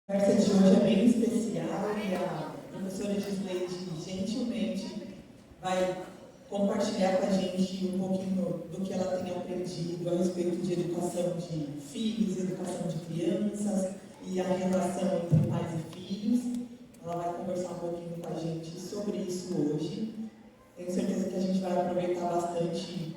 A conversa de hoje é bem especial e a professora Gisleide gentilmente vai compartilhar com a gente um pouquinho do que ela tem aprendido a respeito de educação de filhos, educação de crianças e a relação entre pais e filhos. Ela vai conversar um pouquinho com a gente sobre isso hoje. Tenho certeza que a gente vai aproveitar bastante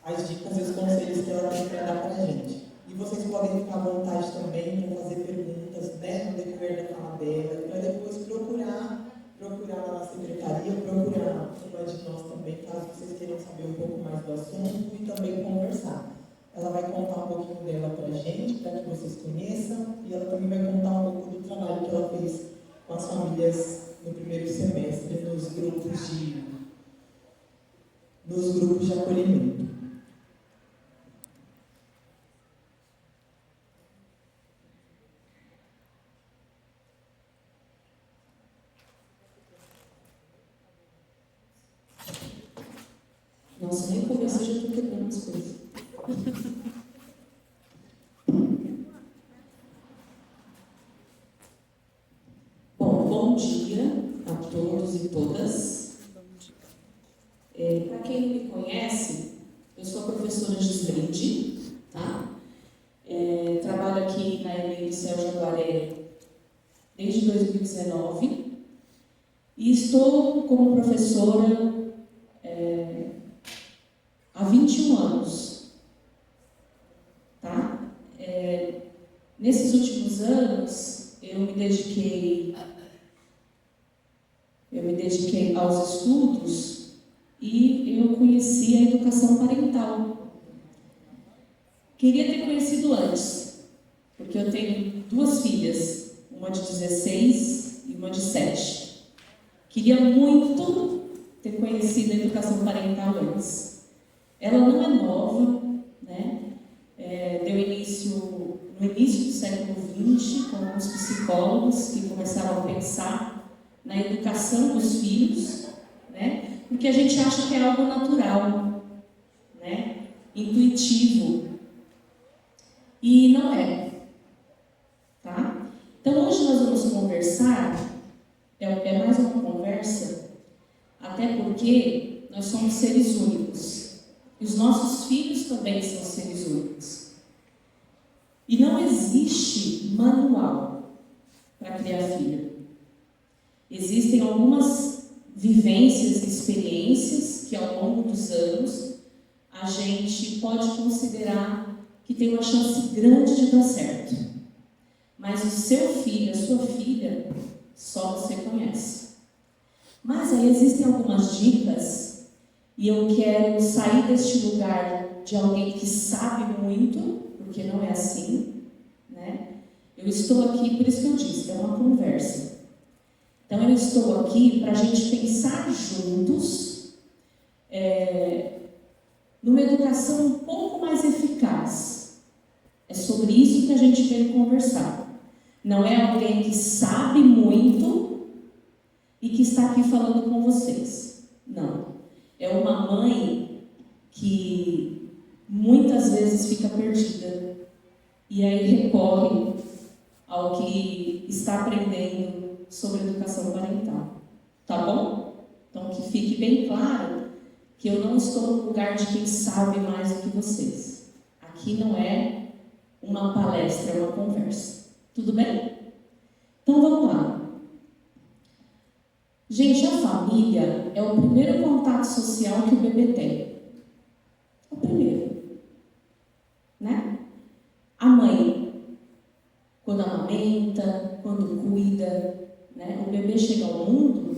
as dicas e os conselhos que ela tem para dar para a gente. E vocês podem ficar à vontade também para fazer perguntas, né, no decorrer da fala dela, para depois procurar lá na secretaria, procurar uma de nós também, caso vocês queiram saber um pouco mais do assunto e também conversar. Ela vai contar um pouquinho dela para a gente, para que vocês conheçam, e ela também vai contar um pouco do trabalho que ela fez com as famílias no primeiro semestre, nos grupos de acolhimento. Nossa, nem comecei, já estou quebrando as coisas. Bom dia a todos e todas. Para quem não me conhece, eu sou a professora Gisleide, tá? Trabalho aqui na EMEI Liceu Jaguaré desde 2019 e estou como professora há 21 anos, tá? Nesses últimos anos, eu me dediquei aos estudos e eu conheci a educação parental. Queria ter conhecido antes, porque eu tenho 2 filhas, uma de 16 e uma de 7. Queria muito ter conhecido a educação parental antes. Ela não é nova, né? Deu início no início do século XX, com alguns psicólogos que começaram a pensar na educação dos filhos, né? Porque a gente acha que é algo natural, né? Intuitivo. E não é. Tá? Então hoje nós vamos conversar, é mais uma conversa, até porque nós somos seres únicos. E os nossos filhos também são seres únicos. E não existe manual para criar filho. Existem algumas vivências e experiências que ao longo dos anos a gente pode considerar que tem uma chance grande de dar certo. Mas o seu filho, a sua filha, só você conhece. Mas aí existem algumas dicas. E eu quero sair deste lugar de alguém que sabe muito, porque não é assim, né? Eu estou aqui, por isso que eu disse, é uma conversa. Então eu estou aqui para a gente pensar juntos numa educação um pouco mais eficaz. É sobre isso que a gente veio conversar. Não é alguém que sabe muito e que está aqui falando com vocês. Não. É uma mãe que muitas vezes fica perdida e aí recorre ao que está aprendendo sobre educação parental. Tá bom? Então que fique bem claro que eu não estou no lugar de quem sabe mais do que vocês. Aqui não é uma palestra, é uma conversa. Tudo bem? Então vamos lá. Gente, a família é o primeiro contato social que o bebê tem. É o primeiro. Né? A mãe, quando amamenta, quando cuida, né? O bebê chega ao mundo,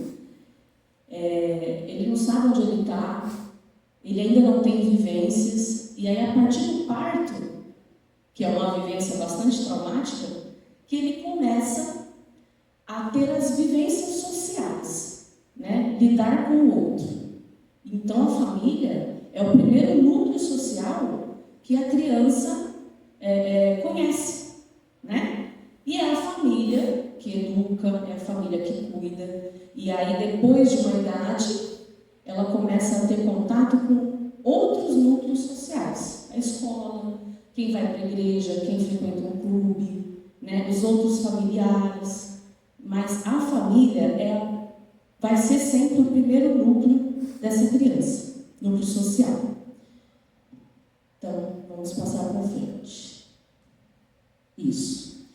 ele não sabe onde ele está, ele ainda não tem vivências, e aí a partir do parto, que é uma vivência bastante traumática, que ele começa a ter as vivências sociais, né? Lidar com o outro. Então a família é o primeiro núcleo social que a criança conhece, né? E é a família que educa, é a família que cuida, e aí depois de uma idade ela começa a ter contato com outros núcleos sociais, a escola, quem vai para a igreja, quem frequenta um clube, né? Os outros familiares. Mas a família vai ser sempre o primeiro núcleo dessa criança, núcleo social. Então, vamos passar para frente. Isso.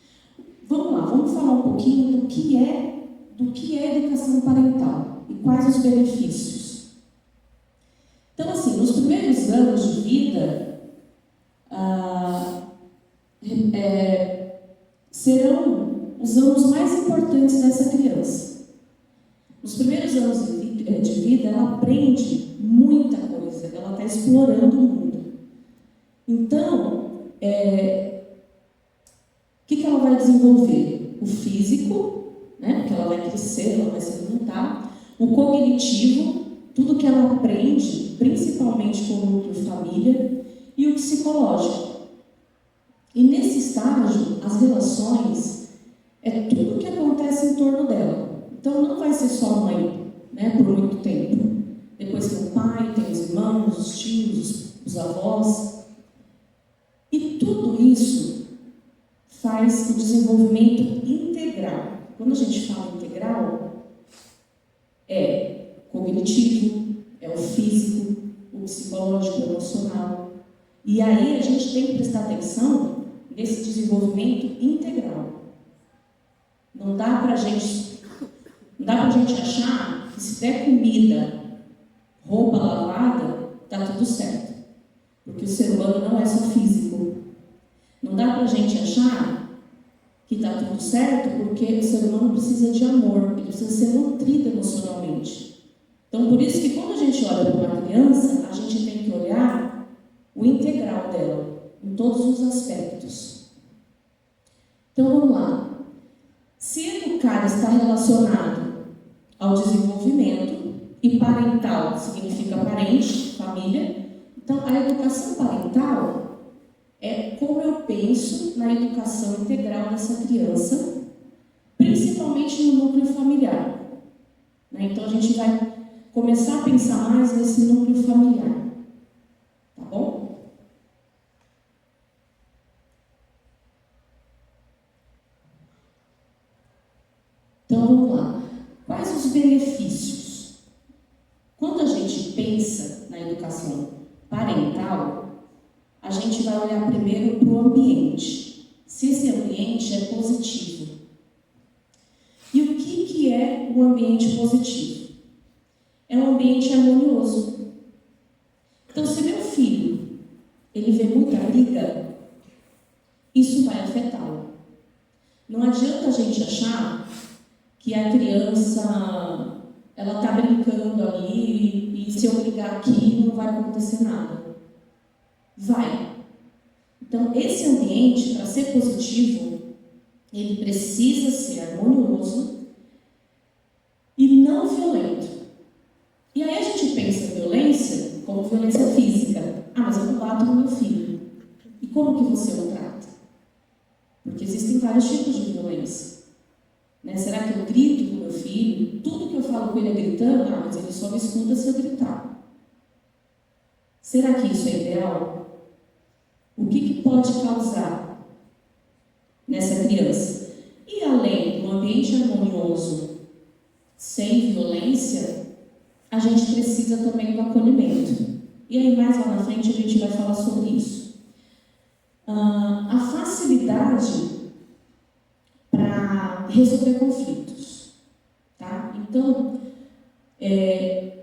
Vamos lá, vamos falar um pouquinho do que é educação parental e quais os benefícios. Então, assim, nos primeiros anos de vida, serão os anos mais importantes dessa criança. Nos primeiros anos de vida, ela aprende muita coisa, ela está explorando o mundo. Então, o que ela vai desenvolver? O físico, né? Porque ela vai crescer, ela vai se alimentar. O cognitivo, tudo que ela aprende, principalmente com o núcleo família, e o psicológico. E nesse estágio, as relações é tudo o que acontece em torno dela. Então não vai ser só a mãe, né, por muito tempo. Depois tem o pai, tem os irmãos, os tios, os avós. E tudo isso faz o desenvolvimento integral. Quando a gente fala integral, é cognitivo, é o físico, o psicológico, o emocional. E aí a gente tem que prestar atenção nesse desenvolvimento integral. Não dá pra gente achar que se der comida, roupa lavada, tá tudo certo. Porque o ser humano não é só físico. Não dá pra gente achar que tá tudo certo porque o ser humano precisa de amor, ele precisa ser nutrido emocionalmente. Então, por isso que quando a gente olha para uma criança, a gente tem que olhar o integral dela, em todos os aspectos. Então, vamos lá. Se educar está relacionado ao desenvolvimento, e parental significa parente, família, então a educação parental é como eu penso na educação integral dessa criança, principalmente no núcleo familiar. Então a gente vai começar a pensar mais nesse núcleo familiar. Tá bom? Então vamos lá. Quais os benefícios? Quando a gente pensa na educação parental, a gente vai olhar primeiro para o ambiente. Se esse ambiente é positivo. E o que é o ambiente positivo? É um ambiente harmonioso. Então, se meu filho ele vê muita briga, isso vai afetá-lo. Não adianta a gente achar que a criança ela está brincando ali e se eu brigar aqui não vai acontecer nada. Vai. Então, esse ambiente, para ser positivo, ele precisa ser harmonioso e não violento. E aí a gente pensa em violência como violência física. Ah, mas eu não bato no meu filho. E como que você o trata? Porque existem vários tipos de violência. Né? Será que eu grito com meu filho? Tudo que eu falo com ele é gritando? Ah, mas ele só me escuta se eu gritar. Será que isso é ideal? O que pode causar nessa criança? E além do ambiente harmonioso, sem violência, a gente precisa também do acolhimento. E aí mais lá na frente a gente vai falar sobre isso. A facilidade para resolver conflitos. Tá? Então,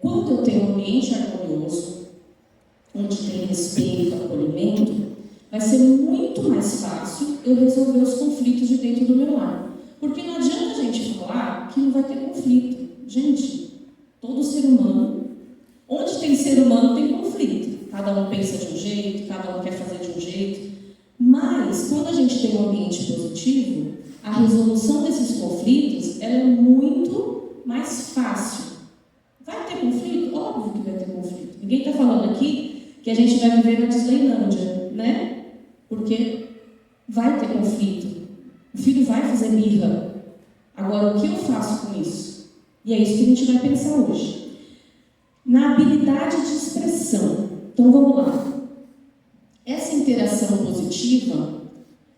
quando eu tenho um ambiente harmonioso, onde tem respeito, acolhimento, vai ser muito mais fácil eu resolver os conflitos de dentro do meu lar. Porque não adianta a gente falar que não vai ter conflito. Gente, todo ser humano, onde tem ser humano tem conflito. Cada um pensa de um jeito, cada um quer fazer de um jeito. Mas, quando a gente tem um ambiente positivo, a resolução desses conflitos ela é muito mais fácil. Vai ter conflito? Óbvio que vai ter conflito. Ninguém está falando aqui que a gente vai viver na Disneylândia, né? Porque vai ter conflito. O filho vai fazer birra. Agora, o que eu faço com isso? E é isso que a gente vai pensar hoje. Na habilidade de expressão. Então, vamos lá. Essa interação positiva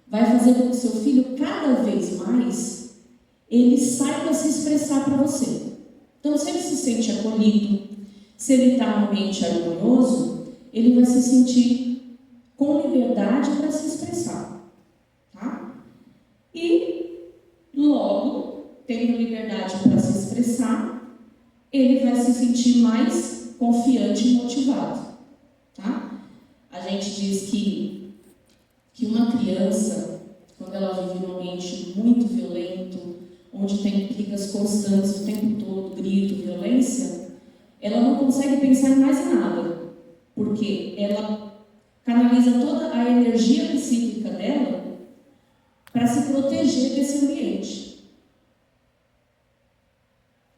vai fazer com que o seu filho, cada vez mais, ele saiba se expressar para você. Então, se ele se sente acolhido, se ele está num ambiente harmonioso, ele vai se sentir com liberdade para se expressar. Tá? E, logo, tendo liberdade para se expressar, ele vai se sentir mais confiante e motivado. Tá? A gente diz que uma criança, quando ela vive num ambiente muito violento, onde tem brigas constantes o tempo todo, grito, violência, ela não consegue pensar em mais nada, porque ela canaliza toda a energia psíquica dela para se proteger desse ambiente.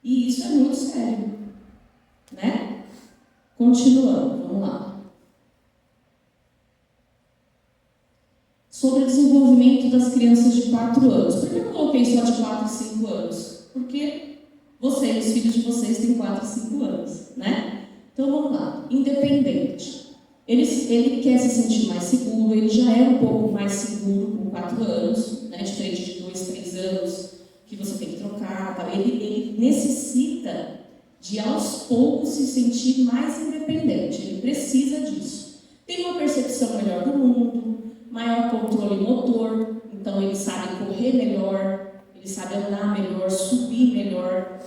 E isso é muito sério, né? Continuando, vamos lá. Sobre o desenvolvimento das crianças de 4 anos. Por que eu coloquei só de 4 a 5 anos? Porque vocês, os filhos de vocês, têm 4 a 5 anos, né? Então vamos lá. Independente. Ele quer se sentir mais seguro, ele já é um pouco mais seguro com 4 anos, né? Diferente de 2, 3 anos, que você tem que trocar. Tá? Ele necessita de, aos poucos, se sentir mais independente. Ele precisa disso. Tem uma percepção melhor do mundo, maior controle motor, então ele sabe correr melhor, ele sabe andar melhor, subir melhor,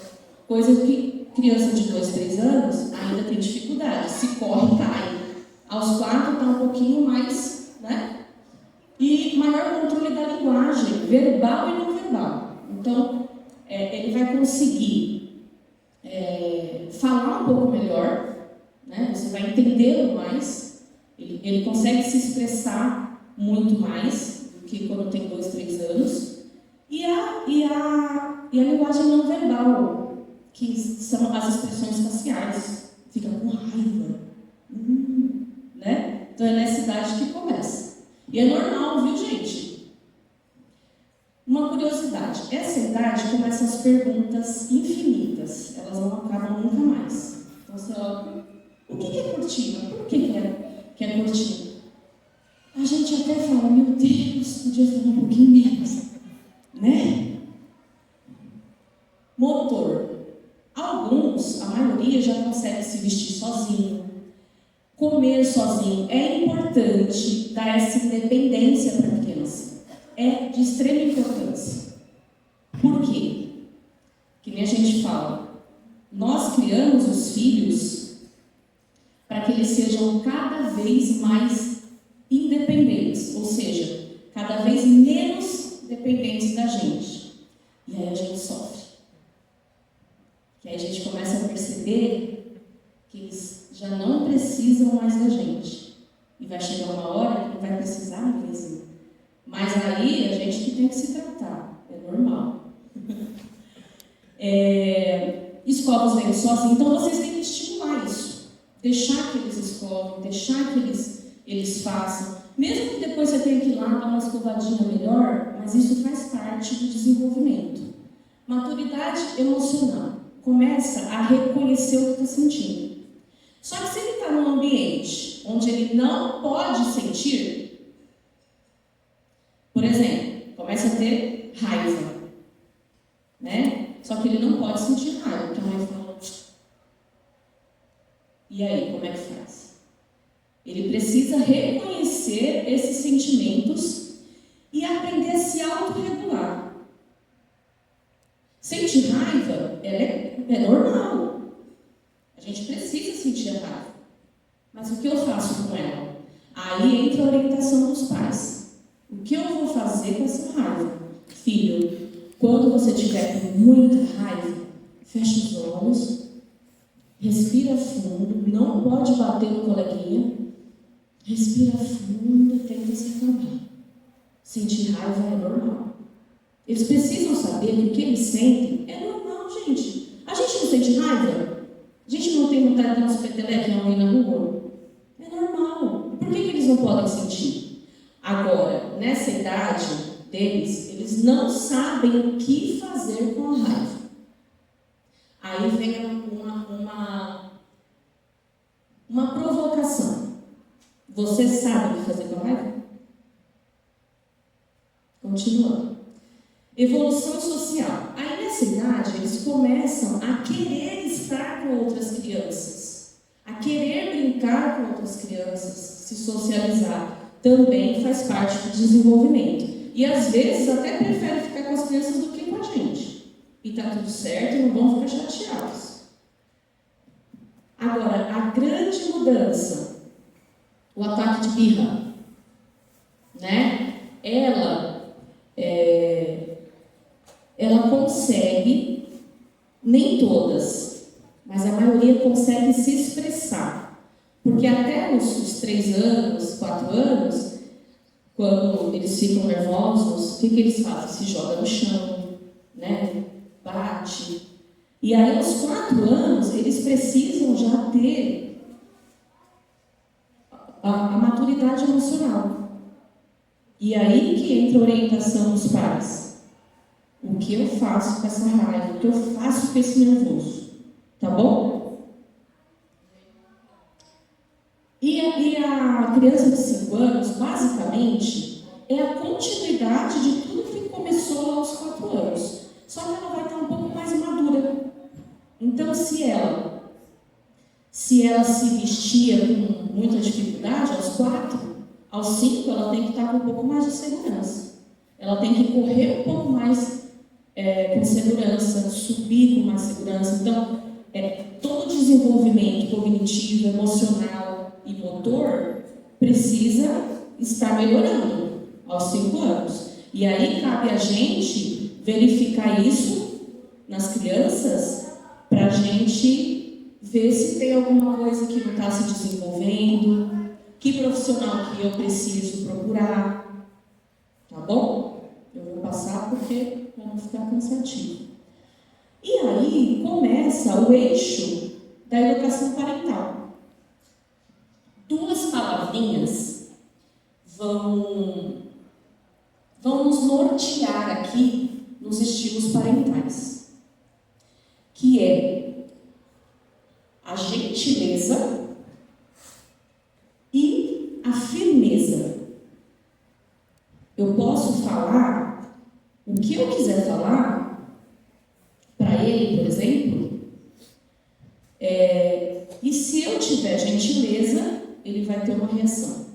coisa que criança de 2, 3 anos ainda tem dificuldade, se corre, cai. Aos 4 está um pouquinho mais, né? E maior controle da linguagem, verbal e não verbal. Então, ele vai conseguir falar um pouco melhor, né? Você vai entendê-lo mais, ele consegue se expressar muito mais do que quando tem 2, 3 anos. E a linguagem não verbal, que são as expressões faciais. Fica com raiva. Né? Então é nessa idade que começa. E é normal, viu, gente? Uma curiosidade. Essa idade começa as perguntas infinitas. Elas não acabam nunca mais. Então você olha, o que é cortina? Por que é cortina? A gente até fala, meu Deus, podia falar um pouquinho menos, né? Motor. Alguns, a maioria, já consegue se vestir sozinho, comer sozinho. É importante dar essa independência para a criança. É de extrema importância. Por quê? Que nem a gente fala, nós criamos os filhos para que eles sejam cada vez mais independentes, ou seja, cada vez menos dependentes da gente. E aí a gente sofre. E aí a gente começa a perceber que eles já não precisam mais da gente. E vai chegar uma hora que não vai precisar mesmo. Mas aí a gente que tem que se tratar. É normal. Escova os dentes sozinhos. Então vocês têm que estimular isso. Deixar que eles escovem, deixar que eles façam. Mesmo que depois você tenha que ir lá dar uma escovadinha melhor, mas isso faz parte do desenvolvimento. Maturidade emocional. Começa a reconhecer o que está sentindo. Só que se ele está num ambiente onde ele não pode sentir, por exemplo, começa a ter raiva, né? Só que ele não pode sentir raiva, porque a mãe fala, e aí, como é que faz? Ele precisa reconhecer esses sentimentos e aprender a se autorregular. Sentir raiva é normal. A gente precisa sentir a raiva. Mas o que eu faço com ela? Aí entra a orientação dos pais. O que eu vou fazer com essa raiva? Filho, quando você estiver com muita raiva, fecha os olhos, respira fundo, não pode bater no coleguinha, respira fundo e tenta se acalmar. Sentir raiva é normal. Eles precisam saber que o que eles sentem é normal, gente. A gente não sente raiva? A gente não tem vontade de dar uns peteleques em alguém na rua? É normal. Por que eles não podem sentir? Agora, nessa idade deles, eles não sabem o que fazer com a raiva. Aí vem uma provocação. Você sabe o que fazer com a raiva? Continuando. Evolução social. Aí nessa idade eles começam a querer estar com outras crianças, a querer brincar com outras crianças, se socializar. Também faz parte do desenvolvimento. E às vezes até prefere ficar com as crianças do que com a gente. E tá tudo certo, não vão ficar chateados. Agora, a grande mudança, o ataque de birra, né? Ela consegue, nem todas, mas a maioria consegue se expressar. Porque até os 3 anos, 4 anos, quando eles ficam nervosos, o que eles fazem? Se joga no chão, né? Bate. E aí, aos 4 anos, eles precisam já ter a maturidade emocional. E aí que entra a orientação dos pais. O que eu faço com essa raiva? O que eu faço com esse nervoso? Tá bom? E a criança de 5 anos, basicamente, é a continuidade de tudo que começou aos 4 anos. Só que ela vai estar um pouco mais madura. Então, se ela se vestia com muita dificuldade, aos 4, aos 5, ela tem que estar com um pouco mais de segurança. Ela tem que correr um pouco mais com segurança, subir com mais segurança. Então, todo desenvolvimento cognitivo, emocional e motor precisa estar melhorando aos 5 anos. E aí cabe a gente verificar isso nas crianças para a gente ver se tem alguma coisa que não está se desenvolvendo, que profissional que eu preciso procurar, tá bom? Eu vou passar porque para não ficar cansativo. E aí começa o eixo da educação parental. 2 palavrinhas vão nos nortear aqui nos estilos parentais, que é a gentileza e a firmeza. Eu posso falar o que eu quiser falar para ele, por exemplo, e se eu tiver gentileza, ele vai ter uma reação.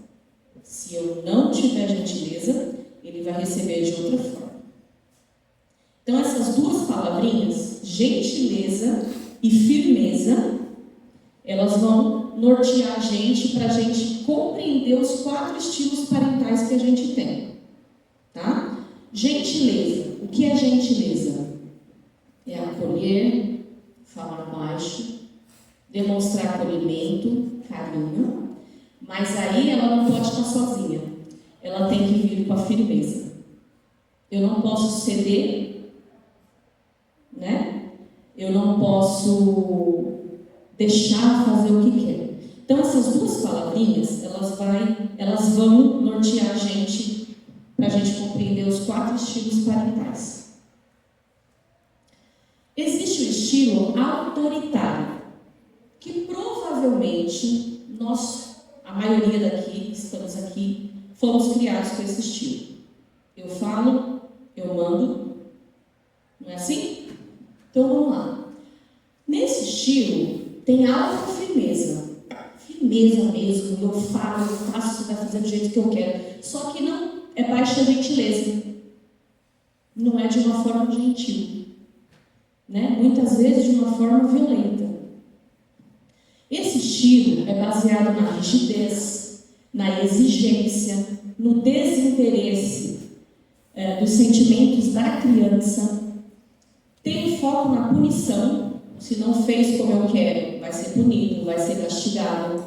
Se eu não tiver gentileza, ele vai receber de outra forma. Então, essas 2 palavrinhas, gentileza e firmeza, elas vão nortear a gente para a gente compreender os 4 estilos parentais que a gente tem. Tá? Gentileza. O que é gentileza? É acolher, falar baixo, demonstrar acolhimento, carinho, mas aí ela não pode estar sozinha. Ela tem que vir com a firmeza. Eu não posso ceder, né? Eu não posso deixar fazer o que quer. Então, essas 2 palavrinhas, elas vão nortear a gente para a gente compreender os 4 estilos parentais. Existe o estilo autoritário, que provavelmente a maioria daqui, que estamos aqui, fomos criados com esse estilo. Eu falo, eu mando, não é assim? Então vamos lá. Nesse estilo tem alta firmeza. Firmeza mesmo, eu falo, eu faço, você vai fazer do jeito que eu quero. Só que não é baixa gentileza. Não é de uma forma gentil. Né? Muitas vezes de uma forma violenta. Esse estilo é baseado na rigidez, na exigência, no desinteresse dos sentimentos da criança. Tem foco na punição. Se não fez como eu quero, vai ser punido, vai ser castigado.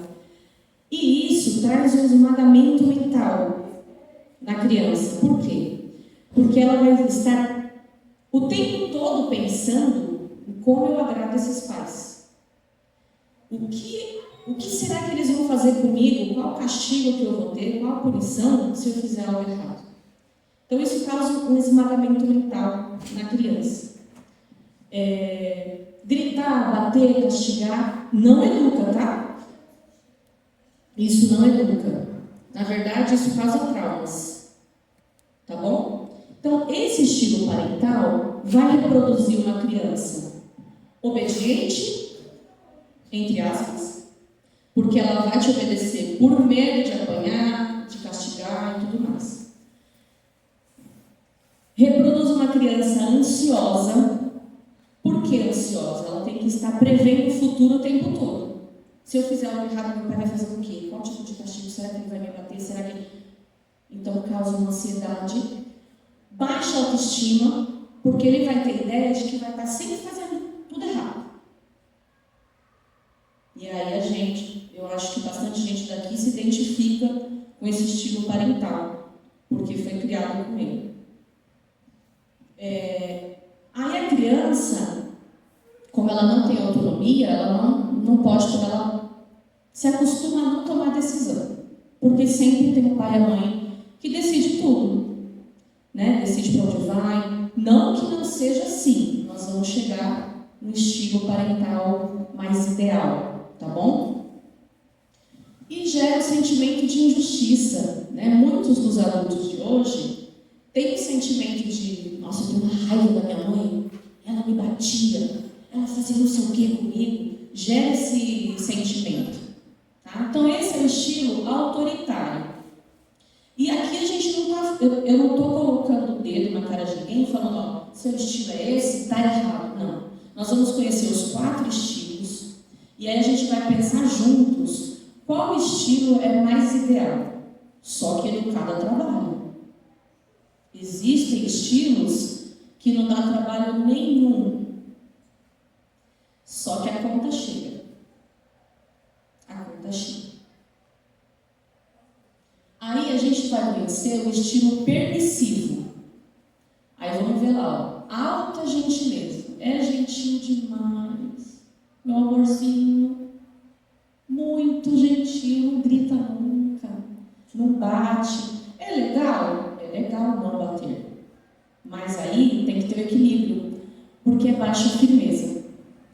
E isso traz um esmagamento mental na criança. Por quê? Porque ela vai estar o tempo todo pensando em como eu agrado esses pais. O que será que eles vão fazer comigo? Qual castigo que eu vou ter? Qual a punição se eu fizer algo errado? Então isso causa um esmagamento mental na criança. Gritar, bater, castigar não educa, tá? Isso não educa. Na verdade, isso causa traumas. Tá bom? Então, esse estilo parental vai reproduzir uma criança obediente, entre aspas, porque ela vai te obedecer por medo de apanhar, de castigar e tudo mais. Reproduz uma criança ansiosa. Por que ansiosa? Ela tem que estar prevendo o futuro o tempo todo. Se eu fizer algo errado, meu pai vai fazer o quê? Qual tipo de castigo? Será que ele vai me bater? Será que... Então causa uma ansiedade. Baixa autoestima, porque ele vai ter ideia de que vai estar sempre fazendo tudo errado. E aí eu acho que bastante gente daqui se identifica com esse estilo parental, porque foi criado com ele. Aí a criança, como ela não tem autonomia, ela não pode, quando ela se acostuma a não tomar decisão, porque sempre tem o pai e a mãe que decide tudo, né? Decide para onde vai. Não que não seja assim, nós vamos chegar no estilo parental mais ideal, tá bom? E gera um sentimento de injustiça, né? Muitos dos adultos de hoje têm um sentimento de: nossa, eu tenho uma raiva da minha mãe, ela me batia, ela fazia não sei o que comigo. Gera esse sentimento, tá? Então esse é o estilo autoritário. E aqui a gente não está, eu não estou colocando o dedo na cara de ninguém falando: ó, seu estilo é esse, está errado. Não. Nós vamos conhecer os 4 estilos e aí a gente vai pensar juntos qual estilo é mais ideal. Só que educado a trabalho. Existem estilos que não dá trabalho nenhum. Só que a conta chega. A conta chega. Aí a gente vai conhecer o estilo permissivo. Aí vamos ver lá, ó. Alta gentileza. É gentil demais. Meu amorzinho. Muito gentil, não grita nunca. Não bate. É legal? É legal não bater. Mas aí tem que ter o equilíbrio. Porque é baixa firmeza.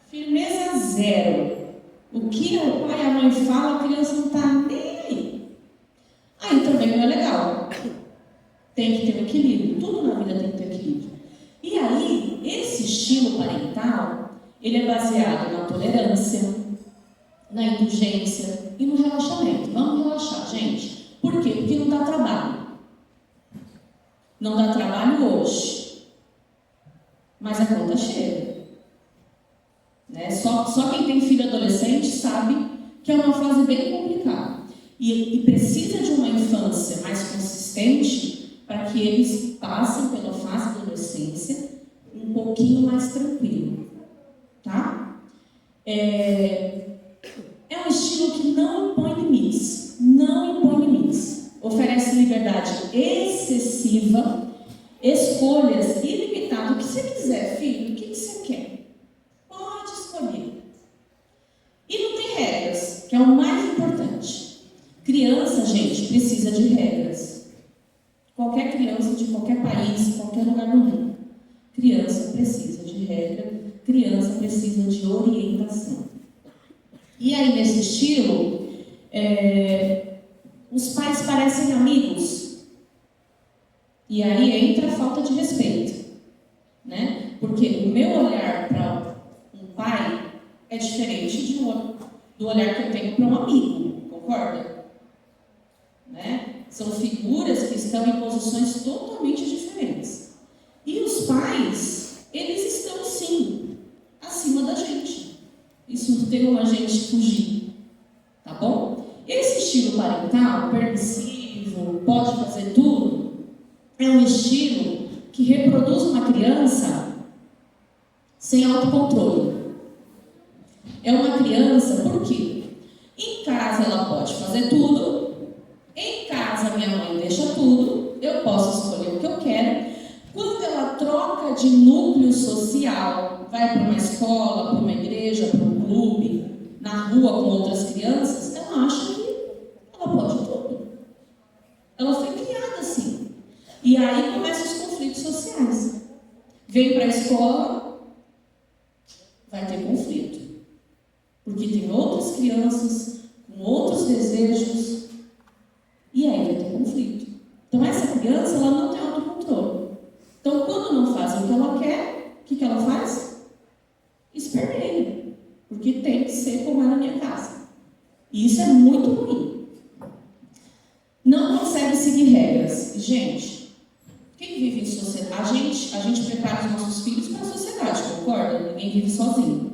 Firmeza zero. O que o pai e a mãe falam, a criança não está nem aí. Aí também não é legal. Tem que ter um equilíbrio. Tudo na vida tem que ter equilíbrio. E aí, esse estilo parental, ele é baseado na tolerância, na indulgência e no relaxamento. Vamos relaxar, gente. Por quê? Porque não dá trabalho. Não dá trabalho hoje. Mas a conta chega. Né? Só quem tem filho adolescente sabe que é uma fase bem complicada. E precisa de uma infância mais consistente para que eles passem pela fase da adolescência um pouquinho mais tranquilo. Tá? É um estilo que não impõe limites. Não impõe limites. Oferece liberdade excessiva, escolhas ilimitadas. O que você quiser, filho? O que você quer? Pode escolher. E não tem regras, que é o mais importante. Criança, gente, precisa de regras. Qualquer criança de qualquer país, qualquer lugar do mundo. Criança precisa de regra, criança precisa de orientação. E aí, nesse estilo, os pais parecem amigos. E aí entra a falta de respeito. Né? Porque o meu olhar para um pai é diferente do olhar que eu tenho para um amigo. Concorda? Né? São figuras que estão em posições totalmente diferentes. E os pais, eles estão sim acima da gente. Isso não tem como a gente fugir. Tá bom? Esse estilo parental, permissivo, pode fazer tudo, é um estilo que reproduz uma criança sem autocontrole. É uma criança, por quê? Em casa ela pode fazer tudo. Em casa, minha mãe deixa tudo, eu posso escolher o que eu quero. Quando ela troca de núcleo social, vai para uma escola, para uma igreja, para um clube, na rua com outras crianças, ela acha que ela pode tudo. Ela foi criada assim. E aí começam os conflitos sociais. Vem para a escola, vai ter conflito. Porque tem outras crianças com outros desejos. E aí vai ter conflito. Então essa criança, ela não tem autocontrole. não é na minha casa. E isso é muito ruim. Não consegue seguir regras. Gente, quem vive em sociedade, a gente prepara os nossos filhos para a sociedade, concorda? Ninguém vive sozinho.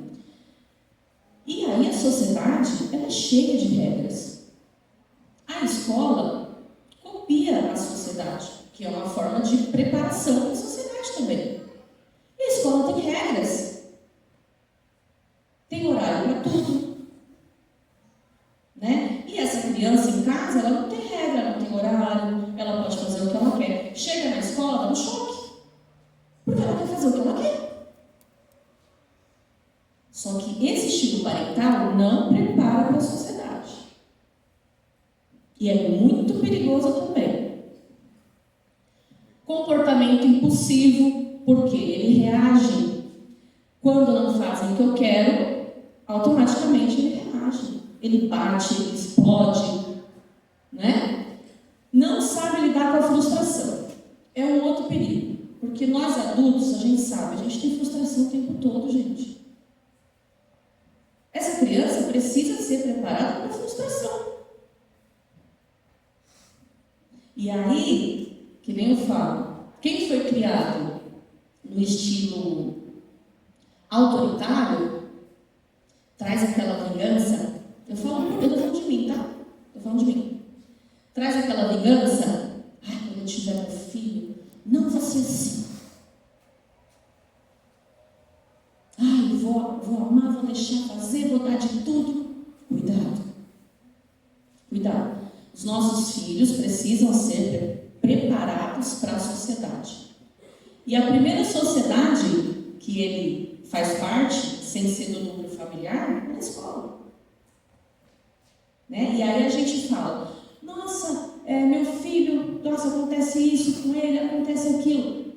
E aí a sociedade, ela é cheia de regras. A escola copia a sociedade, que é uma forma de preparação para a sociedade também. E a escola tem regras. Tem horário para tudo. Né? E essa criança em casa, ela não tem regra, ela não tem horário, ela pode fazer o que ela quer. Chega na escola, dá um choque. Porque ela quer fazer o que ela quer. Só que esse estilo parental não prepara para a sociedade. E é muito perigoso também. Comportamento impulsivo, porque ele reage. Quando não fazem o que eu quero, automaticamente ele reage. Ele bate, ele explode, né? Não sabe lidar com a frustração. É um outro perigo. Porque nós adultos, a gente sabe, a gente tem frustração o tempo todo, gente. Essa criança precisa ser preparada para a frustração. E aí, que nem eu falo, quem foi criado no estilo autoritário, traz aquela vingança. Eu tô falando de mim, tá? Tô falando de mim. Traz aquela vingança. Ai, quando eu tiver meu filho, não vai ser assim. Ai, vou amar, vou deixar fazer, vou dar de tudo. Cuidado. Cuidado. Os nossos filhos precisam ser preparados para a sociedade. E a primeira sociedade que ele faz parte, sem ser do núcleo familiar, é a escola. Né? E aí a gente fala, nossa, meu filho, nossa, acontece isso com ele, acontece aquilo.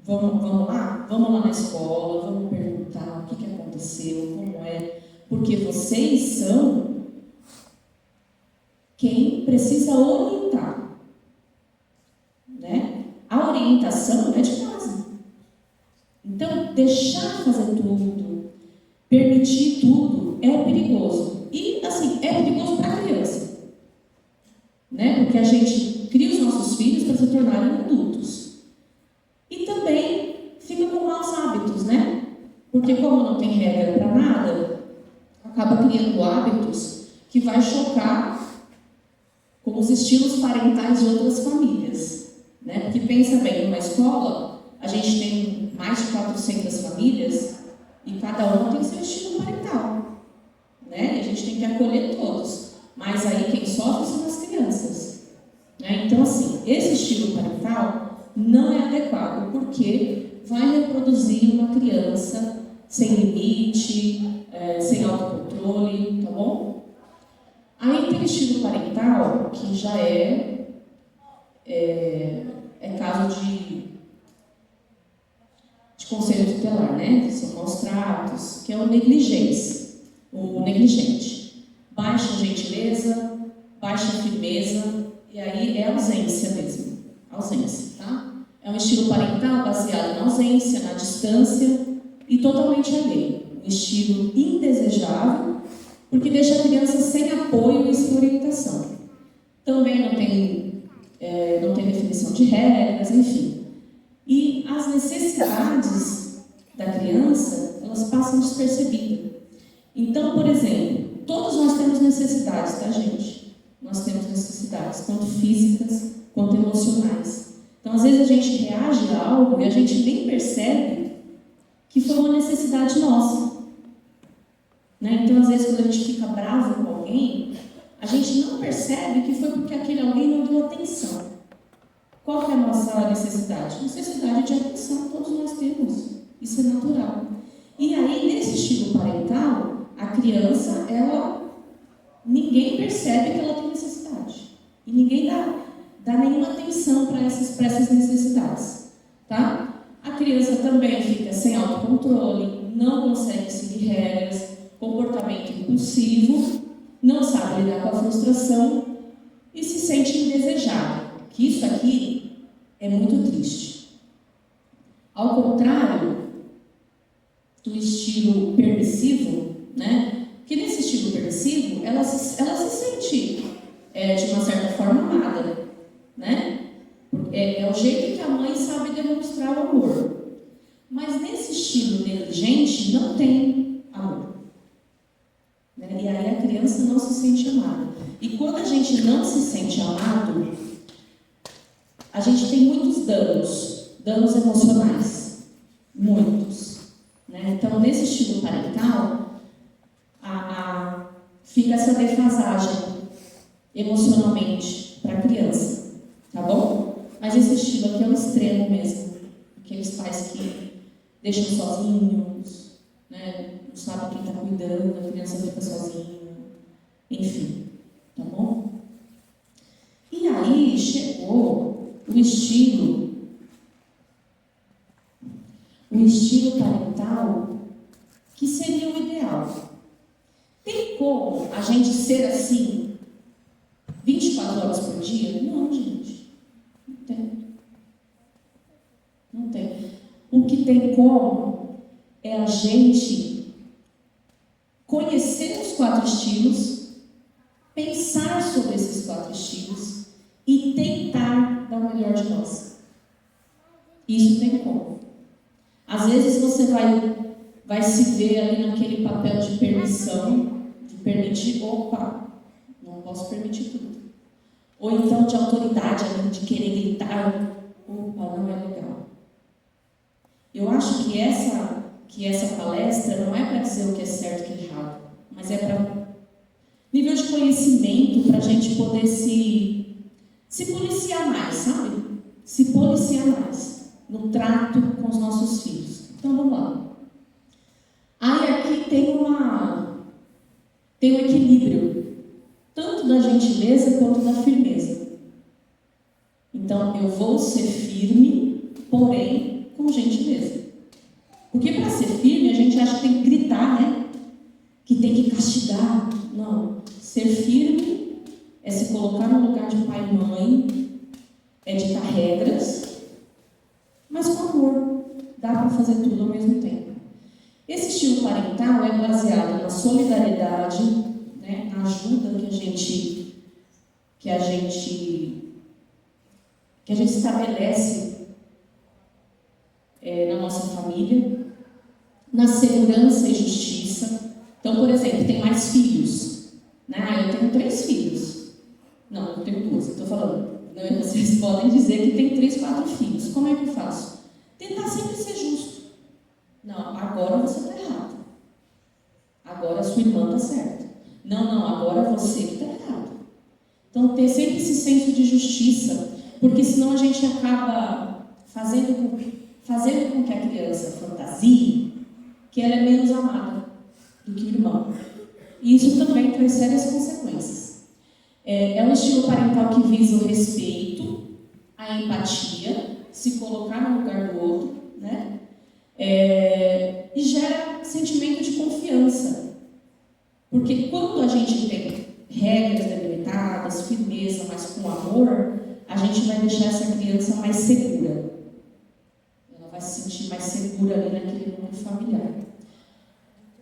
Vamos lá? Vamos lá na escola, vamos perguntar o que aconteceu, como é. Porque vocês são quem precisa orientar. Né? A orientação é de casa. Então, deixar fazer tudo, permitir tudo, é perigoso. E, assim, é perigoso para a criança. Né? Porque a gente cria os nossos filhos para se tornarem adultos. E também fica com maus hábitos, né? Porque como não tem regra para nada, acaba criando hábitos que vai chocar com os estilos parentais de outras famílias. Né? Porque pensa bem, numa escola, a gente tem mais de 400 famílias e cada uma tem seu estilo parental. Né? E a gente tem que acolher todos. Mas aí quem sofre são as crianças. Né? Então, assim, esse estilo parental não é adequado, porque vai reproduzir uma criança sem limite, sem autocontrole, tá bom? Aí tem o estilo parental, que já é caso de conselho tutelar, né? Que são maus tratos, que é o negligente. Baixa gentileza, baixa firmeza, e aí é ausência mesmo. Ausência, tá? É um estilo parental baseado na ausência, na distância e totalmente alheio. Um estilo indesejável, porque deixa a criança sem apoio e sem orientação. Também não tem definição de regras, enfim. E as necessidades da criança, elas passam despercebidas. Então, por exemplo, todos nós temos necessidades, tá, gente? Nós temos necessidades, tanto físicas quanto emocionais. Então, às vezes a gente reage a algo e a gente nem percebe que foi uma necessidade nossa. Né? Então, às vezes, quando a gente fica bravo com alguém, a gente não percebe que foi porque aquele alguém não deu atenção. Qual que é a nossa necessidade? Necessidade de atenção, todos nós temos. Isso é natural. E aí, nesse estilo parental, a criança, ninguém percebe que ela tem necessidade. E ninguém dá nenhuma atenção para essas necessidades. Tá? A criança também fica sem autocontrole, não consegue seguir regras, comportamento impulsivo, não sabe lidar com a frustração e se sente indesejado. Que isso aqui é muito triste. Ao contrário do estilo permissivo, né? Que nesse estilo ela se sente, de uma certa forma, amada, né? É o jeito que a mãe sabe demonstrar o amor. Mas nesse estilo negligente, não tem amor. Né? E aí a criança não se sente amada. E quando a gente não se sente amado, a gente tem muitos danos emocionais. Muitos. Né? Então, nesse estilo parental, fica essa defasagem emocionalmente para a criança. Tá bom? Mas esse estilo aqui é o extremo mesmo. Aqueles pais que deixam sozinhos, né? Não sabe quem está cuidando, a criança fica sozinha. Enfim. Tá bom? E aí chegou o estilo parental que seria o ideal. Tem como a gente ser assim 24 horas por dia? Não, gente. Não tem. Não tem. O que tem como é a gente conhecer os 4 estilos, pensar sobre esses 4 estilos e tentar dar o melhor de nós. Isso tem como. Às vezes você vai se ver ali naquele papel de permissão, de permitir, opa, não posso permitir tudo. Ou então de autoridade, de querer gritar, opa, não é legal. Eu acho que essa palestra não é para dizer o que é certo e o que é errado, mas é para nível de conhecimento, para a gente poder se policiar mais, sabe? Se policiar mais no trato com os nossos filhos. Então vamos lá. Aí aqui tem um equilíbrio, tanto da gentileza quanto da firmeza. Então eu vou ser firme, porém com gentileza. Porque para ser firme a gente acha que tem que gritar, né? Que tem que castigar. Não. Ser firme é se colocar no lugar de pai e mãe, é ditar regras, mas com amor. Dá para fazer tudo ao mesmo tempo. Esse estilo parental é baseado na solidariedade, né, na ajuda que a gente estabelece na nossa família, na segurança e justiça. Então, por exemplo, tem mais filhos. Né? Eu tenho 3 filhos. Não, eu tenho 2, estou falando. Não, vocês podem dizer que tem 3, 4 filhos. Como é que eu faço? Tentar sempre ser justo. Não, agora você está errado. Agora a sua irmã está certa. Não, agora você que está errado. Então, ter sempre esse senso de justiça, porque senão a gente acaba fazendo com que a criança fantasie que ela é menos amada do que o irmão. E isso também traz sérias consequências. É um estilo parental que visa o respeito, a empatia, se colocar no lugar do outro, né? E gera sentimento de confiança. Porque quando a gente tem regras delimitadas, firmeza, mas com amor, a gente vai deixar essa criança mais segura. Ela vai se sentir mais segura ali naquele mundo familiar.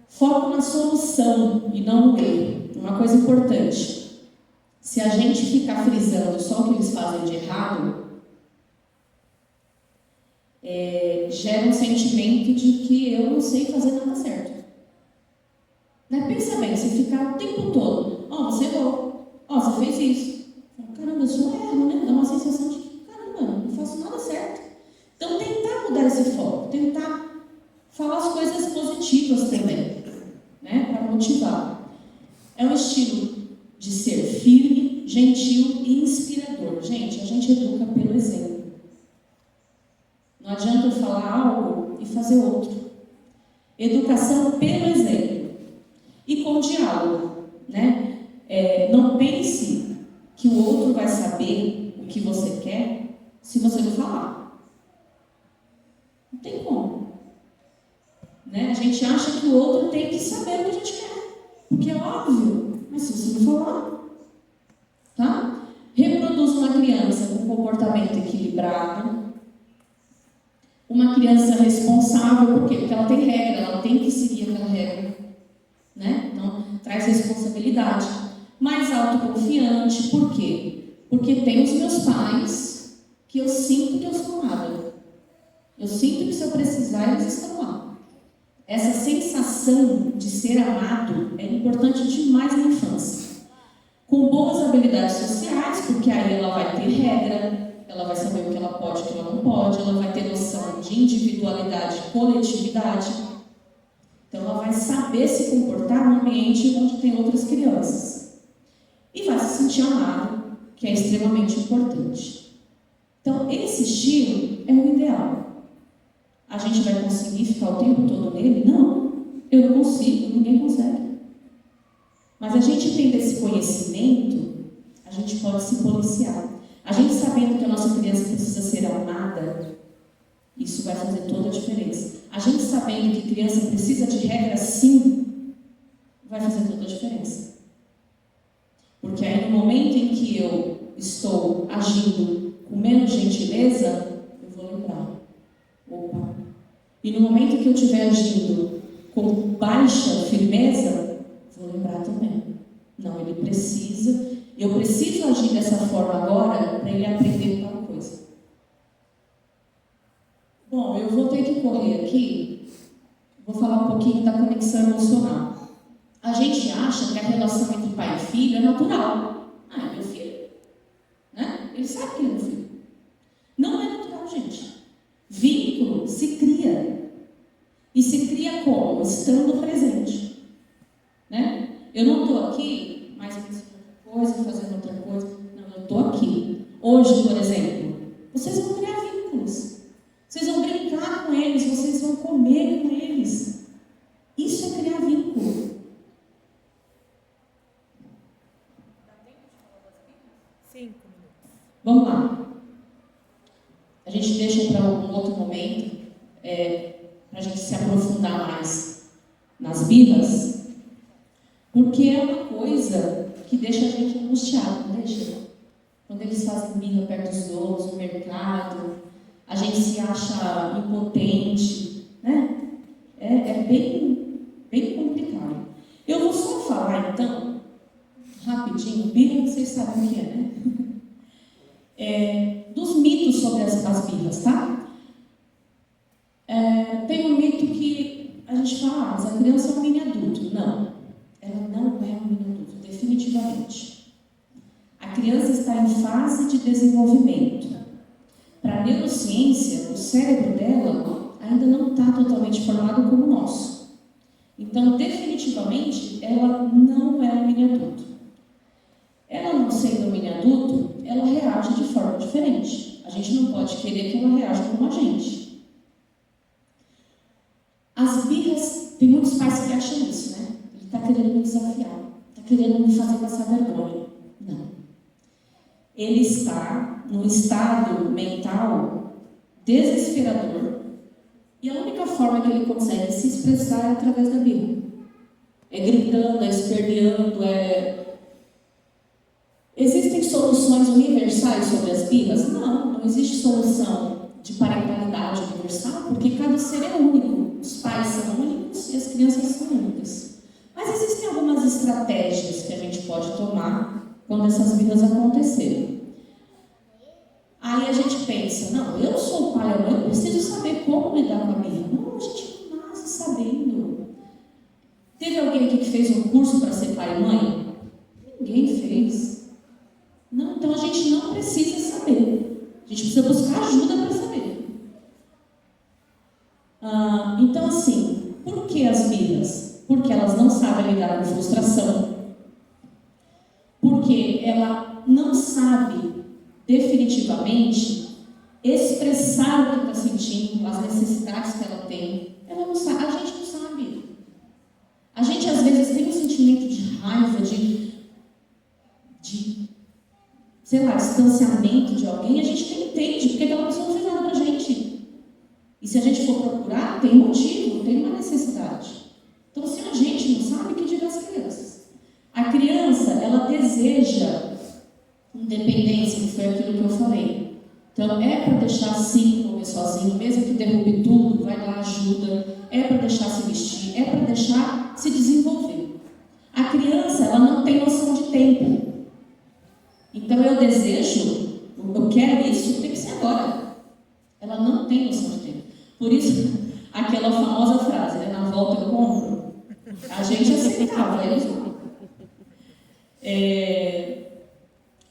Foco na solução e não no erro. Uma coisa importante. Se a gente ficar frisando só o que eles fazem de errado, gera um sentimento de que eu não sei fazer nada certo. Né? Pensa bem, você ficar o tempo todo, você errou, você fez isso. Caramba, isso não é erro, né? Dá uma sensação de que, caramba, não faço nada certo. Então, tentar mudar esse foco, tentar falar as coisas positivas também, né? Para motivar. É um estilo de ser firme, gentil e inspirador. Gente, a gente educa pelo exemplo. Não adianta eu falar algo e fazer outro. Educação pelo exemplo. E com diálogo, né? Não pense que o outro vai saber o que você quer se você não falar. Não tem como. Né? A gente acha que o outro tem que saber o que a gente quer. Porque é óbvio. Mas se você não falar, tá? Reproduz uma criança com comportamento equilibrado. Uma criança responsável, por quê? Porque ela tem regra, ela tem que seguir aquela regra. Né? Então, traz responsabilidade. mais autoconfiante. Por quê? Porque tem os meus pais que eu sinto que eu sou amada. Eu sinto que se eu precisar, eles estão lá. Essa sensação de ser amado é importante demais na infância. Com boas habilidades sociais, porque aí ela vai ter regra, ela vai saber o que ela pode e o que ela não pode, ela vai ter noção de individualidade e coletividade. Então ela vai saber se comportar num ambiente onde tem outras crianças. E vai se sentir amada, que é extremamente importante. Então esse estilo é o ideal. A gente vai conseguir ficar o tempo todo nele? Não, eu não consigo, ninguém consegue. Mas a gente tendo esse conhecimento, a gente pode se policiar. A gente sabendo que a nossa criança precisa ser amada, isso vai fazer toda a diferença. A gente sabendo que criança precisa de regra sim, vai fazer toda a diferença. Porque aí no momento em que eu estou agindo com menos gentileza, eu vou lembrar. Opa. E no momento que eu estiver agindo com baixa firmeza, vou lembrar também. Não, ele precisa, eu preciso agir dessa forma agora para ele aprender tal coisa. Bom, eu vou ter que correr aqui, vou falar um pouquinho da conexão emocional. A gente acha que a relação entre pai e filho é natural. Ah, é meu filho. Né? Ele sabe que ele é meu filho. Não é natural, gente. Vínculo se cria. E se cria como? Estando presente. Né? Eu não estou aqui, mas pensando outra coisa, fazendo outra coisa. Não, eu estou aqui. Hoje, por exemplo, vocês vão criar vínculos. Vocês vão brincar com eles, vocês vão comer com eles. Isso é criar vínculo. Dá tempo de falar das birras? 5 minutos. Vamos lá. A gente deixa para um outro momento, para a gente se aprofundar mais nas birras, porque é uma coisa que deixa a gente angustiado, não deixa? Quando eles fazem birra perto dos outros, no mercado, a gente se acha impotente, né? É bem complicado. Eu vou só falar, então, rapidinho, birra, vocês sabem o que é, né? Dos mitos sobre as birras, tá? Tem um mito que a gente fala, mas a criança é um mini adulto. Não, ela não é um mini adulto, definitivamente. A criança está em fase de desenvolvimento. Para a neurociência, o cérebro dela ainda não está totalmente formado como o nosso. Então, definitivamente, ela não é um mini adulto. Ela não sendo um mini adulto, ela reage de forma diferente. A gente não pode querer que ela reaja como a gente. As birras, tem muitos pais que acham isso, né? Ele está querendo me desafiar, está querendo me fazer passar vergonha. Não. Ele está num estado mental desesperador e a única forma que ele consegue se expressar é através da birra. É gritando, é esperneando, Existem soluções universais sobre as birras? Não existe solução de parentalidade universal, porque cada ser é único. Os pais são únicos e as crianças são únicas. Mas existem algumas estratégias que a gente pode tomar quando essas birras acontecerem. Aí a gente pensa, não, eu sou o pai ou mãe, eu preciso saber como lidar com a birra. Não, a gente não nasce sabendo. Teve alguém aqui que fez um curso para ser pai e mãe? Ninguém fez. Não, então a gente não precisa saber. A gente precisa buscar ajuda para saber. Então assim, por que as birras? Porque elas não sabem lidar com frustração. Porque ela não sabe definitivamente expressar o que está sentindo, as necessidades que ela tem. Ela não sabe, a gente não sabe. A gente às vezes tem um sentimento de raiva, de sei lá, distanciamento de alguém, a gente nem entende, porque aquela pessoa não fez nada pra gente. E se a gente for procurar, tem um motivo, tem uma necessidade. Então, se a gente não sabe, que diga as crianças. A criança, ela deseja independência, que foi aquilo que eu falei. Então, é para deixar sim comer sozinho, mesmo que derrube tudo, vai lá, ajuda. É para deixar se vestir, é para deixar se desenvolver. A criança, ela não tem noção de tempo. desejo, eu quero isso, tem que ser agora. Ela não tem noção de tempo. Por isso, aquela famosa frase, né? Na volta eu compro, a gente aceitava, eles não.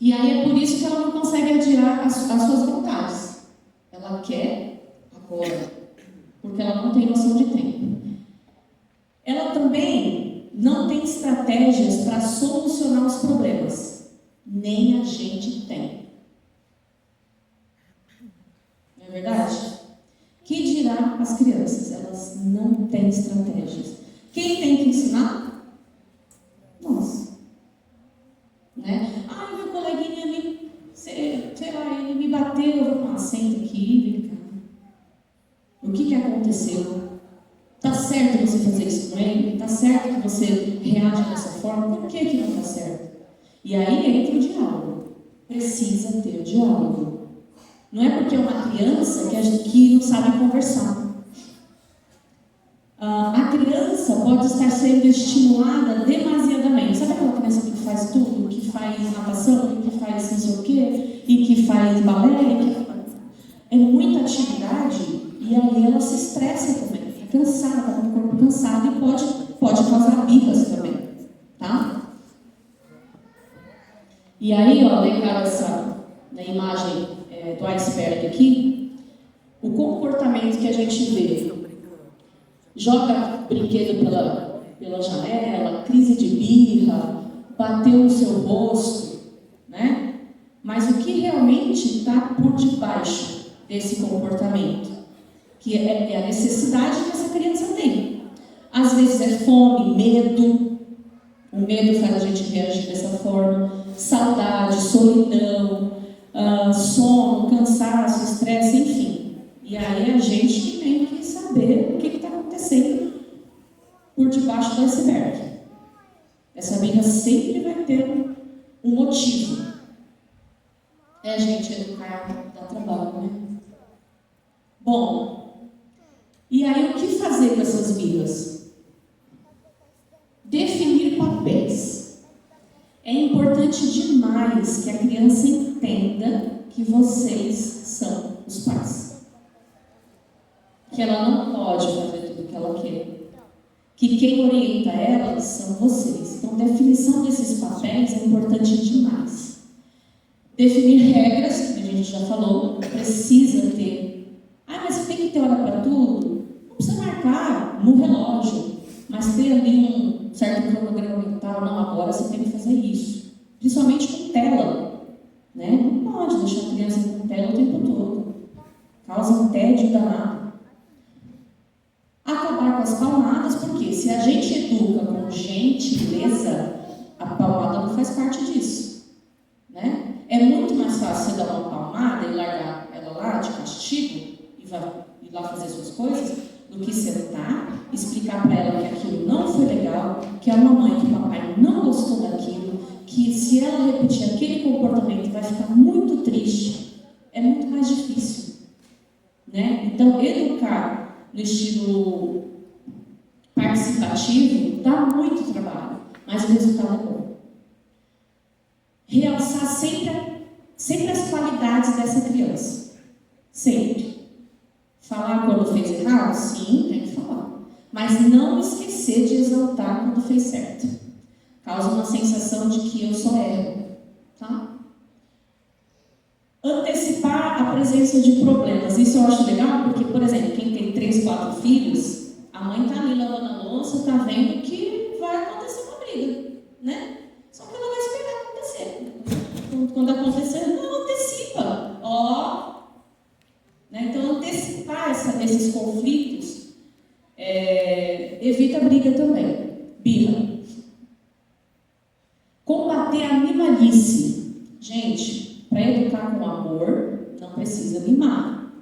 E aí é por isso que ela não consegue adiar as suas vontades. Ela quer agora, porque ela não tem noção de tempo. Ela também não tem estratégias para solucionar os problemas. Nem a gente tem. Não é verdade? Que dirá as crianças? Elas não têm estratégias. Quem tem que ensinar? Nós. Né? Ah, meu coleguinha ele me bateu. Senta aqui, vem cá. O que aconteceu? Tá certo você fazer isso com ele? Tá certo que você reage dessa forma? Por que não tá certo? E aí entra o diálogo. Precisa ter diálogo. Não é porque é uma criança que não sabe conversar. A criança pode estar sendo estimulada demasiadamente. Sabe aquela criança que faz tudo? Que faz natação, que faz não sei o quê, e que faz balé? É muita atividade e aí ela se estressa também. Fica cansada, está com o corpo cansado e pode causar birras também. Tá? E aí, ó, legal essa na imagem do iceberg aqui, o comportamento que a gente vê. Joga brinquedo pela janela, crise de birra, bateu no seu rosto, né? Mas o que realmente está por debaixo desse comportamento? Que é a necessidade que essa criança tem. Às vezes é fome, medo. O medo faz a gente reagir dessa forma. Saudade, solidão, sono, cansaço, estresse, enfim. E aí a gente que tem que saber o que está acontecendo por debaixo do iceberg. Essa birra sempre vai ter um motivo. Gente, educar dá trabalho, né? Bom, e aí o que fazer com essas birras? Definir papéis. É importante demais que a criança entenda que vocês são os pais. Que ela não pode fazer tudo o que ela quer. Que quem orienta ela são vocês. Então, definição desses papéis é importante demais. Definir regras, que a gente já falou, precisa ter. Mas tem que ter hora para tudo? Não precisa marcar no relógio, mas ter ali um certo cronograma mental. Não, agora você tem que fazer isso. Principalmente com tela. Né? Não pode deixar a criança com tela o tempo todo. Causa um tédio danado. Acabar com as palmadas, porque se a gente educa com gentileza, a palmada não faz parte disso. Né? É muito mais fácil você dar uma palmada e largar ela lá de castigo e ir lá fazer suas coisas, do que sentar, explicar para ela que aquilo não foi legal, que a mamãe, que o papai não gostou daquilo, que se ela repetir aquele comportamento vai ficar muito triste. É muito mais difícil. Né? Então, educar no estilo participativo dá muito trabalho, mas o resultado é bom. Realçar sempre as qualidades dessa criança. Sempre. Falar quando fez errado? Sim, tem que falar. Mas não esquecer de exaltar quando fez certo. Causa uma sensação de que eu só erro. Tá? Antecipar a presença de problemas. Isso eu acho legal, porque, por exemplo, quem tem 3, 4 filhos, a mãe está ali lavando a louça, está vendo que vai acontecer uma briga, né? Só que ela vai esperar acontecer. Quando acontecer, não antecipa. Né? Então, antecipar esses conflitos evita briga também. Birra. Combater a mimalice. Gente, para educar com amor, não precisa mimar,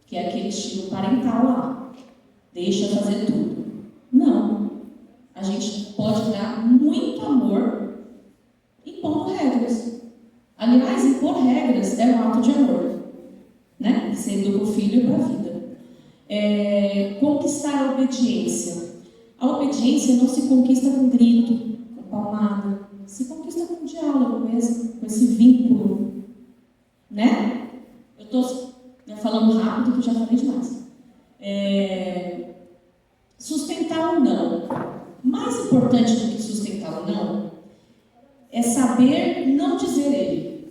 que é aquele estilo parental lá. Deixa fazer tudo. Não. A gente pode dar muito amor impondo regras. Aliás, impor regras é um ato de amor. Né? Você educa o filho para a vida. Conquistar a obediência. A obediência não se conquista com grito, com palmada. Se conquista com diálogo mesmo, com esse vínculo, né? Eu estou falando rápido, que eu já falei demais. Sustentar ou não. Mais importante do que sustentar ou não é saber não dizer ele.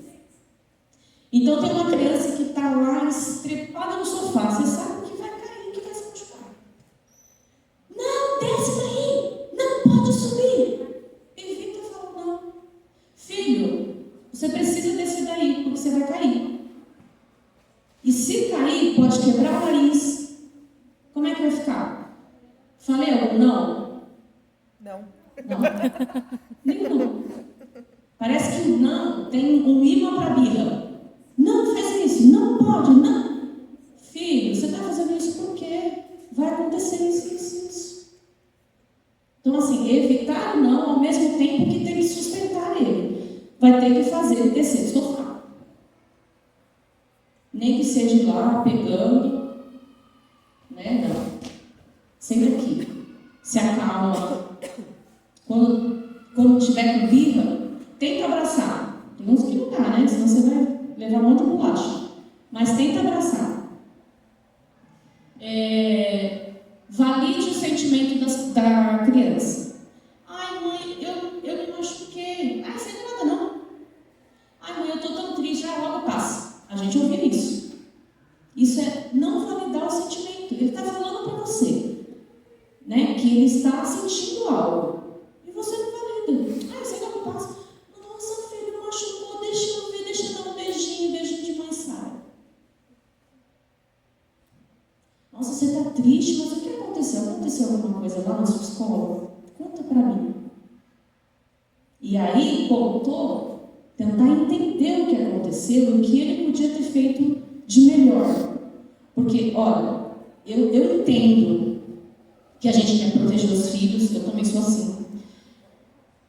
Então tem uma criança que está lá estrepada no sofá, você sabe que vai cair, que vai se machucar. Não, desce daí, não pode subir. Evita falar não. Filho, você precisa descer daí, porque você vai cair. E se cair, pode quebrar o nariz. Como é que vai ficar? Falei algum não? Não. Não. Nenhum. Parece que o não tem um imã para birra. Não faz isso, não pode, não. Filho, você está fazendo isso por quê? Vai acontecer isso. Então, assim, evitar o não ao mesmo tempo que tem que sustentar ele. Vai ter que fazer ele descer do sofá. Nem que seja ir lá pegando, né? Não. Sempre aqui. Se acalma. Quando tiver com birra, tenta abraçar. Tem uns que não dá, né? Senão você vai levar um monte de bolacha. Mas tenta abraçar. Valide o sentimento da criança. Ai, mãe, eu me machuquei. Ai, você não é nada, não. Ai, mãe, eu estou tão triste. Logo passa. A gente ouve isso. Isso é não validar o sentimento. Ele está falando para você, né, que ele está sentindo algo. E você não valida. Ai, você não passa. Nossa, filho, machucou. Deixa eu ver, deixa eu dar um beijinho de mãe sai. Nossa, você está triste, mas o que aconteceu? Aconteceu alguma coisa lá na sua escola? Conta para mim. E aí, contou, tentar entender o que aconteceu e o que ele podia ter feito de melhor. Porque, olha, eu entendo que a gente quer proteger os filhos, eu também sou assim.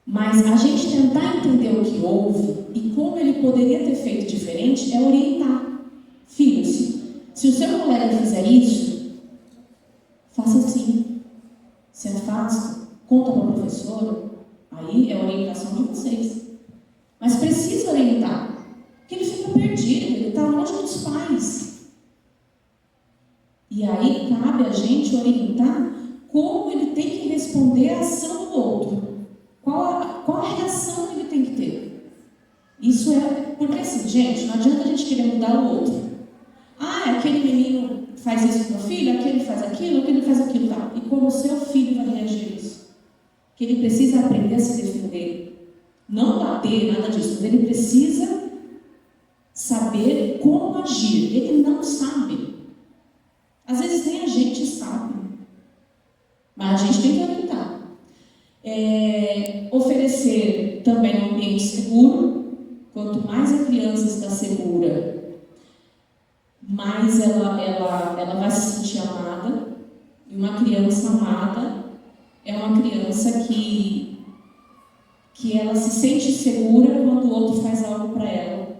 Mas a gente tentar entender o que houve e como ele poderia ter feito diferente é orientar. Filhos, se o seu colega fizer isso, faça assim. Se afasta, conta para a professora, aí é a orientação de vocês. Mas precisa orientar, porque ele fica perdido, ele está longe dos pais. E aí cabe a gente orientar como ele tem que responder à ação do outro. Qual a reação que ele tem que ter? Isso é... Porque assim, gente, não adianta a gente querer mudar o outro. Aquele menino faz isso com o filho, aquele faz aquilo, tá? E como o seu filho vai reagir a isso? Que ele precisa aprender a se defender. Não bater, nada disso, mas ele precisa saber como agir. Ele não sabe. Às vezes nem a gente sabe. Mas a gente tem que orientar. Oferecer também um ambiente seguro. Quanto mais a criança está segura, mais ela vai se sentir amada. E uma criança amada é uma criança que ela se sente segura quando o outro faz algo para ela.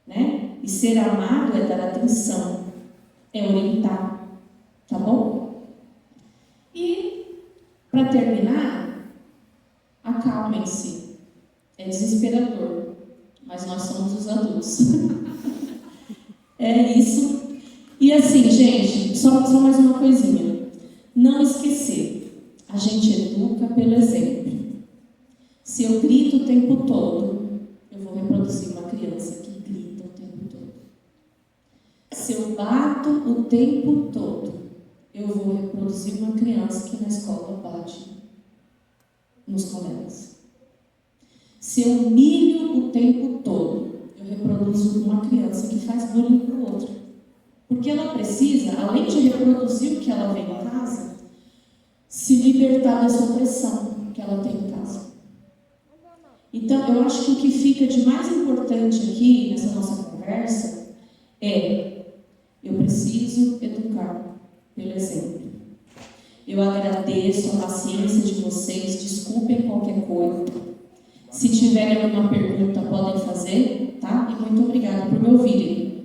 Né? E ser amado é dar atenção, é orientar. Tá bom? E, para terminar, acalmem-se. É desesperador, mas nós somos os adultos. É isso. E assim, gente, só mais uma coisinha. Não esquecer, a gente educa pelo exemplo. Se eu grito o tempo todo, eu vou reproduzir uma criança que grita o tempo todo. Se eu bato o tempo todo, eu vou reproduzir uma criança que na escola bate nos colegas. Se eu humilho o tempo todo, eu reproduzo uma criança que faz bullying para o outro. Porque ela precisa, além de reproduzir o que ela vê em casa, se libertar dessa opressão que ela tem em casa. Então, eu acho que o que fica de mais importante aqui, nessa nossa conversa, eu preciso educar pelo exemplo. Eu agradeço a paciência de vocês, desculpem qualquer coisa. Se tiverem alguma pergunta, podem fazer, tá? E muito obrigada por me ouvirem.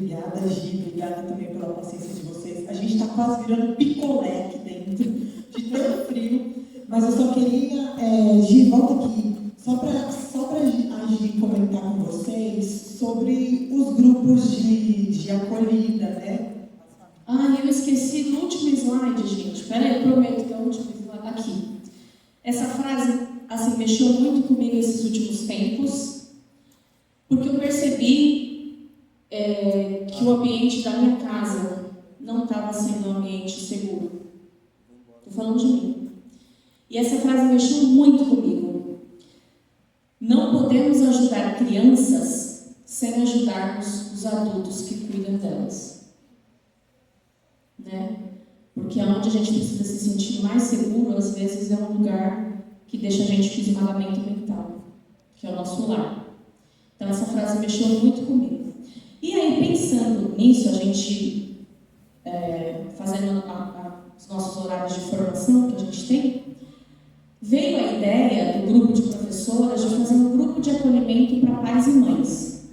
Obrigada, Gi. Obrigada também pela paciência de vocês. A gente está quase virando picolé aqui dentro, de tão frio. Mas eu só queria, Gi, volta aqui, só para a Gi comentar com vocês sobre os grupos de acolhida, né? Ah, eu esqueci do último slide, gente. Espera aí, eu prometo que é o último slide. Aqui. Essa frase, assim, mexeu muito comigo esses últimos tempos, porque eu percebi que o ambiente da minha casa não estava sendo um ambiente seguro. Estou falando de mim. E essa frase mexeu muito comigo. Não podemos ajudar crianças sem ajudarmos os adultos que cuidam delas. Né? Porque onde a gente precisa se sentir mais seguro, às vezes é um lugar que deixa a gente com esmagamento mental, que é o nosso lar. Então essa frase mexeu muito comigo. E aí, pensando nisso, a gente fazendo os nossos horários de formação que a gente tem, veio a ideia do grupo de professoras de fazer um grupo de acolhimento para pais e mães.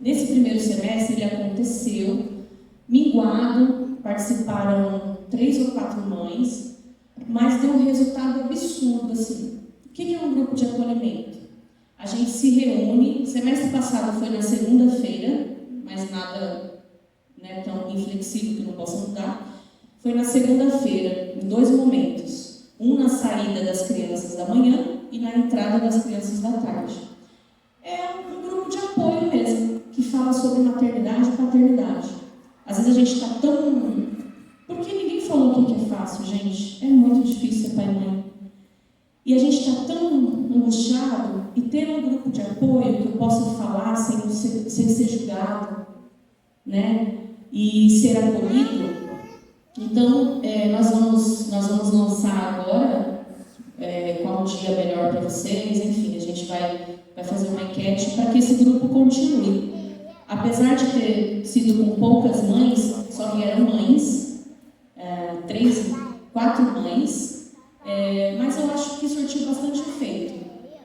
Nesse primeiro semestre ele aconteceu, minguado, participaram 3 ou 4 mães, mas deu um resultado absurdo, assim. O que é um grupo de acolhimento? A gente se reúne, semestre passado foi na segunda-feira, mas nada, né, tão inflexível que não possa mudar. Foi na segunda-feira, em 2 momentos. Um na saída das crianças da manhã e na entrada das crianças da tarde. É um grupo de apoio mesmo, que fala sobre maternidade e paternidade. Às vezes a gente está tão... Porque ninguém falou que é fácil, gente. É muito difícil ser pai e mãe. E a gente está tão angustiado, e ter um grupo de apoio que eu possa falar sem ser julgado, né? E ser acolhido. Então, nós vamos lançar agora, qual o dia melhor para vocês, enfim, a gente vai fazer uma enquete para que esse grupo continue. Apesar de ter sido com poucas mães, só vieram mães, 4 mães, mas eu acho que surtiu bastante efeito.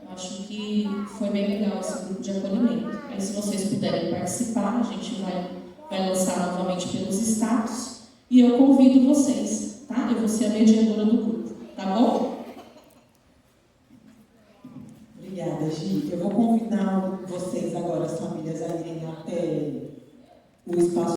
Eu acho que foi bem legal esse grupo de acolhimento. Aí, se vocês puderem participar, a gente vai lançar novamente pelos status. E eu convido vocês, tá? Eu vou ser a mediadora do grupo, tá bom? Obrigada, Gi. Eu vou convidar vocês agora, as famílias, a irem até o espaço